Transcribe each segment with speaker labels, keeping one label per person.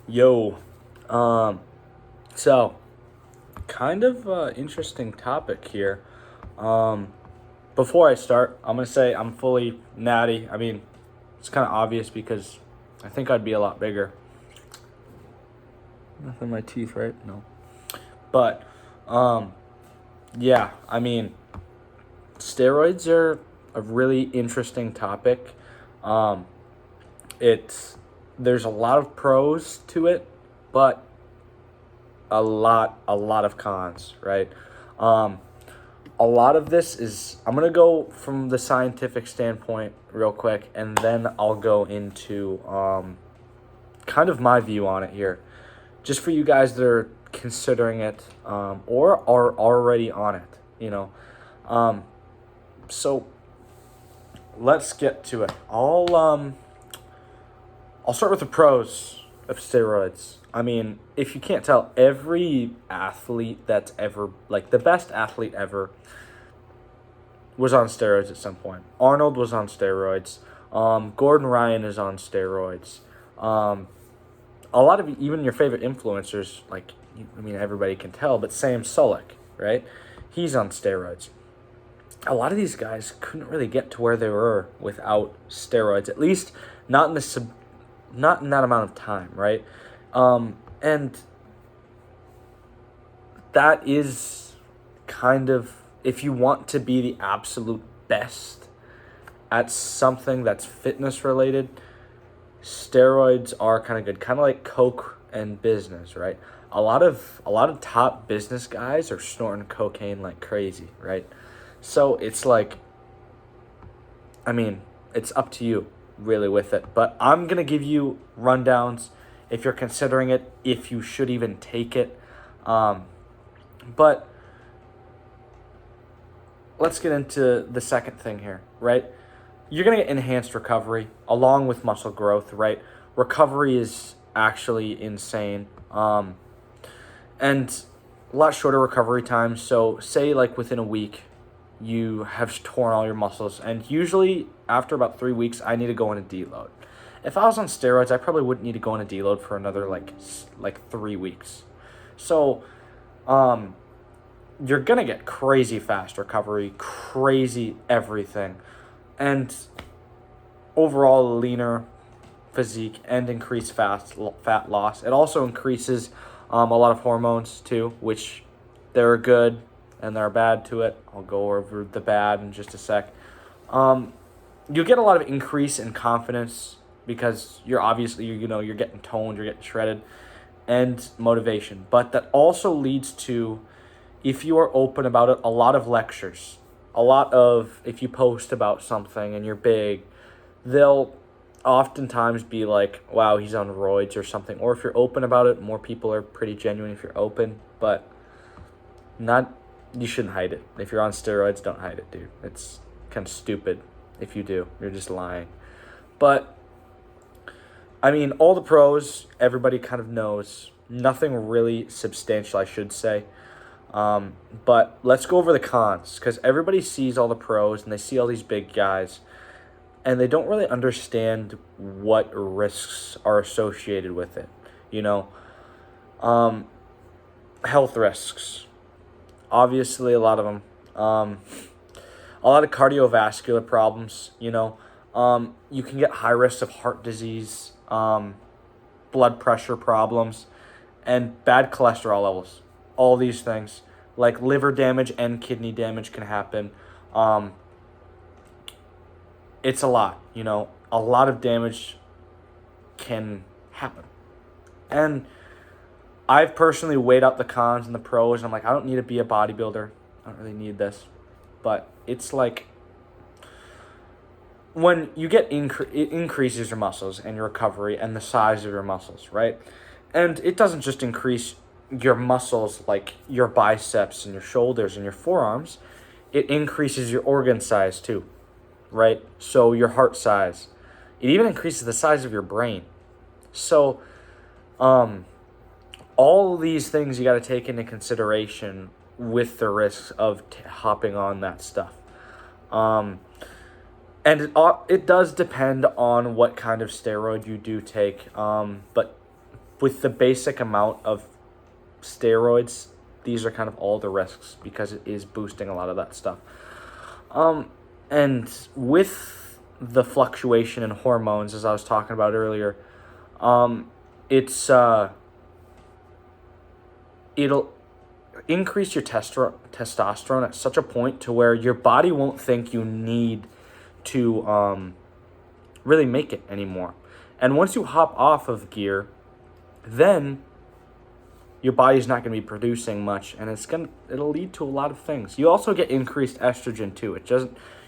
Speaker 1: Yo, um, so kind of interesting topic here. Um, Before I start, I'm gonna say I'm fully natty. I mean, it's kind of obvious because I think I'd be a lot bigger. Nothing in my teeth, right? No. But, um, yeah, I mean, steroids are a really interesting topic. Um, it's there's a lot of pros to it, but a lot of cons, right? Um, a lot of this is I'm gonna go from the scientific standpoint real quick, and then I'll go into kind of my view on it here, just for you guys that are considering it or are already on it. Um, so let's get to it. I'll start with the pros of steroids. I mean, if you can't tell, every athlete that's ever, like the best athlete ever, was on steroids at some point. Arnold was on steroids. Gordon Ryan is on steroids. A lot of even your favorite influencers, like, I mean, everybody can tell, but Sam Sulek, right? He's on steroids. A lot of these guys couldn't really get to where they were without steroids, at least not in not in that amount of time, right? And that is kind of, if you want to be the absolute best at something that's fitness related, steroids are kind of good, kind of like coke and business, right? A lot of top business guys are snorting cocaine like crazy, right? So it's like, I mean, it's up to you really with it, but I'm gonna give you rundowns if you're considering it, if you should even take it. But let's get into the second thing here, right? You're going to get enhanced recovery along with muscle growth, right? Recovery is actually insane. And a lot shorter recovery times. So say like within a week, you have torn all your muscles. And usually after about 3 weeks, I need to go on a deload. If I was on steroids, I probably wouldn't need to go on a deload for another like 3 weeks. So, you're going to get crazy fast recovery, crazy everything. And overall leaner physique and increased fat loss. It also increases a lot of hormones too, which there are good and there are bad to it. I'll go over the bad in just a sec. You'll get a lot of increase in confidence because you're obviously, you're getting toned, you're getting shredded, and motivation. But that also leads to, if you are open about it, a lot of lectures. A lot of, if you post about something and you're big, they'll oftentimes be like, wow, he's on roids or something. Or if you're open about it, more people are pretty genuine if you're open. But you shouldn't hide it. If you're on steroids, don't hide it, dude. It's kind of stupid if you do. You're just lying. But, I mean, all the pros, everybody kind of knows. Nothing really substantial, I should say. But let's go over the cons, because everybody sees all the pros and they see all these big guys and they don't really understand what risks are associated with it. Health risks, obviously a lot of them. A lot of cardiovascular problems. You can get high risks of heart disease, blood pressure problems, and bad cholesterol levels. All these things, like liver damage and kidney damage, can happen. It's a lot, a lot of damage can happen. And I've personally weighed out the cons and the pros, and I'm like, I don't need to be a bodybuilder. I don't really need this. But it's like, when you get it increases your muscles and your recovery and the size of your muscles, right? And it doesn't just increase your muscles like your biceps and your shoulders and your forearms. It increases your organ size too, right? So your heart size. It even increases the size of your brain. So all these things you got to take into consideration with the risks of hopping on that stuff. And it does depend on what kind of steroid you do take. But with the basic amount of steroids, these are kind of all the risks because it is boosting a lot of that stuff. And with the fluctuation in hormones, as I was talking about earlier, it'll increase your testosterone at such a point to where your body won't think you need to really make it anymore. And once you hop off of gear, then your body's not going to be producing much, and it'll lead to a lot of things. You also get increased estrogen too.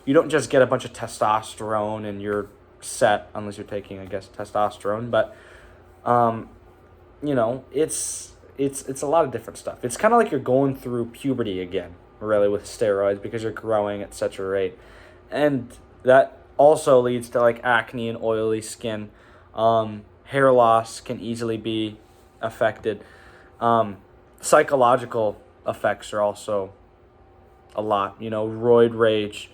Speaker 1: You don't just get a bunch of testosterone and you're set, unless you're taking, I guess, testosterone. But it's a lot of different stuff. It's kind of like you're going through puberty again, really, with steroids, because you're growing at such a rate, and that also leads to like acne and oily skin. Hair loss can easily be affected. Psychological effects are also a lot, roid rage,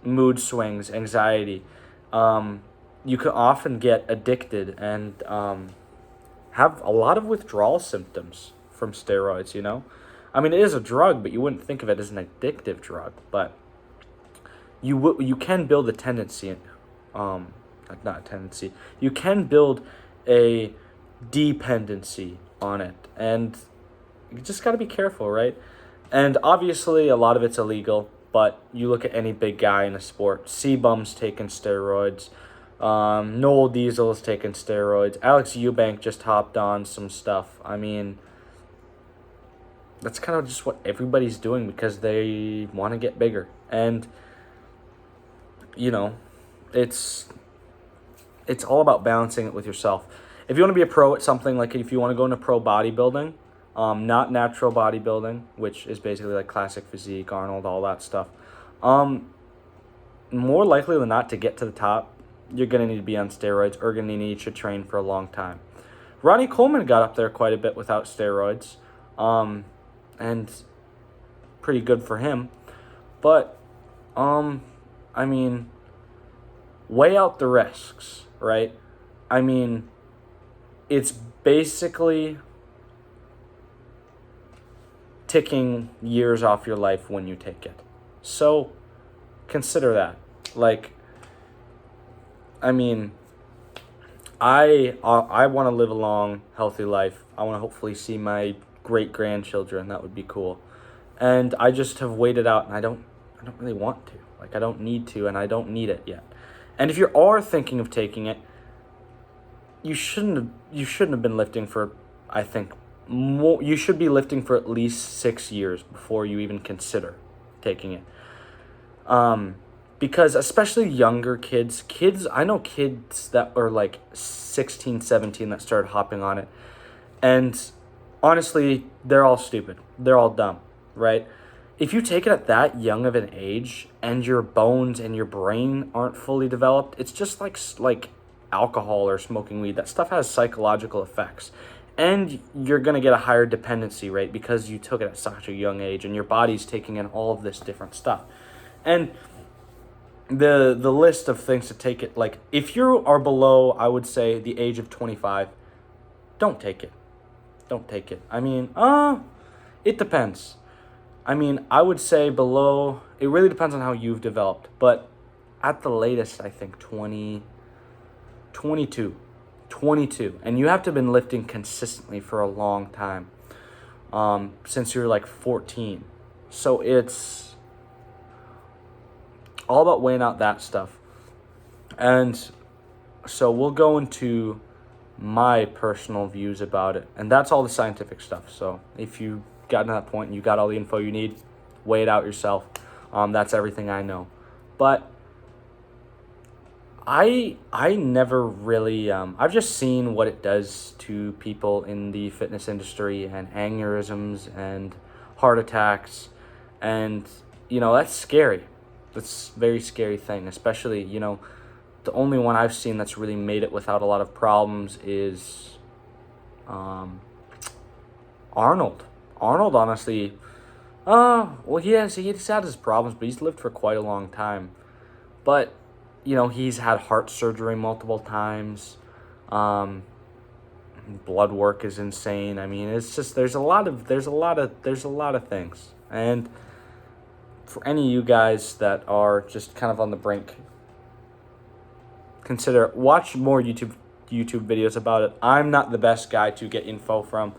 Speaker 1: mood swings, anxiety. You can often get addicted and have a lot of withdrawal symptoms from steroids, I mean, it is a drug, but you wouldn't think of it as an addictive drug, but you can build a tendency, not a tendency, you can build a dependency on it, and you just got to be careful, right? And obviously a lot of it's illegal, but you look at any big guy in a sport, C-Bum's taking steroids, Noel Diesel's taking steroids, Alex Eubank just hopped on some stuff. I mean, that's kind of just what everybody's doing because they want to get bigger, and it's all about balancing it with yourself. If you want to be a pro at something, like if you want to go into pro bodybuilding, not natural bodybuilding, which is basically like classic physique, Arnold, all that stuff, more likely than not to get to the top, you're going to need to be on steroids or going to need to train for a long time. Ronnie Coleman got up there quite a bit without steroids, and pretty good for him. But, I mean, weigh out the risks, right? I mean, it's basically ticking years off your life when you take it. So consider that. Like, I mean, I want to live a long, healthy life. I want to hopefully see my great-grandchildren. That would be cool. And I just have waited out, and I don't really want to. Like, I don't need to, and I don't need it yet. And if you are thinking of taking it, you shouldn't have been lifting for, I think, more. You should be lifting for at least 6 years before you even consider taking it. Because especially younger kids, I know kids that are like 16, 17 that started hopping on it. And honestly, they're all stupid. They're all dumb, right? If you take it at that young of an age and your bones and your brain aren't fully developed, it's just like alcohol or smoking weed. That stuff has psychological effects. And you're going to get a higher dependency rate because you took it at such a young age and your body's taking in all of this different stuff. And the list of things to take it, like if you are below, I would say, the age of 25, don't take it. Don't take it. I mean, it depends. I mean, I would say below, it really depends on how you've developed, but at the latest, I think 22, and you have to have been lifting consistently for a long time, since you're like 14. So it's all about weighing out that stuff. And so we'll go into my personal views about it, and that's all the scientific stuff. So if you gotten to that point and you got all the info you need, weigh it out yourself. That's everything I know. But I never really, I've just seen what it does to people in the fitness industry, and aneurysms and heart attacks, and that's scary. That's a very scary thing, especially, the only one I've seen that's really made it without a lot of problems is Arnold. Arnold, honestly, he's had his problems, but he's lived for quite a long time. But, he's had heart surgery multiple times. Blood work is insane. I mean, it's just there's a lot of things. And for any of you guys that are just kind of on the brink, watch more YouTube videos about it. I'm not the best guy to get info from.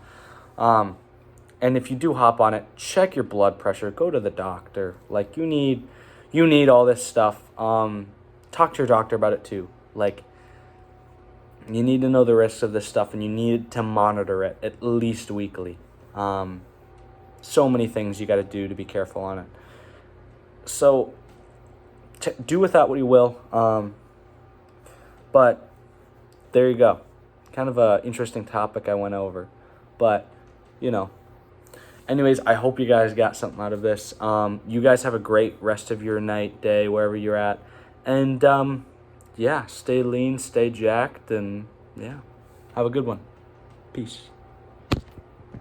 Speaker 1: And if you do hop on it, check your blood pressure. Go to the doctor. Like, you need all this stuff. Talk to your doctor about it too. Like, you need to know the risks of this stuff, and you need to monitor it at least weekly. So many things you got to do to be careful on it. So, do with that what you will. But there you go. Kind of a interesting topic I went over. But, anyways, I hope you guys got something out of this. You guys have a great rest of your night, day, wherever you're at. And, yeah, stay lean, stay jacked, and, yeah, have a good one. Peace.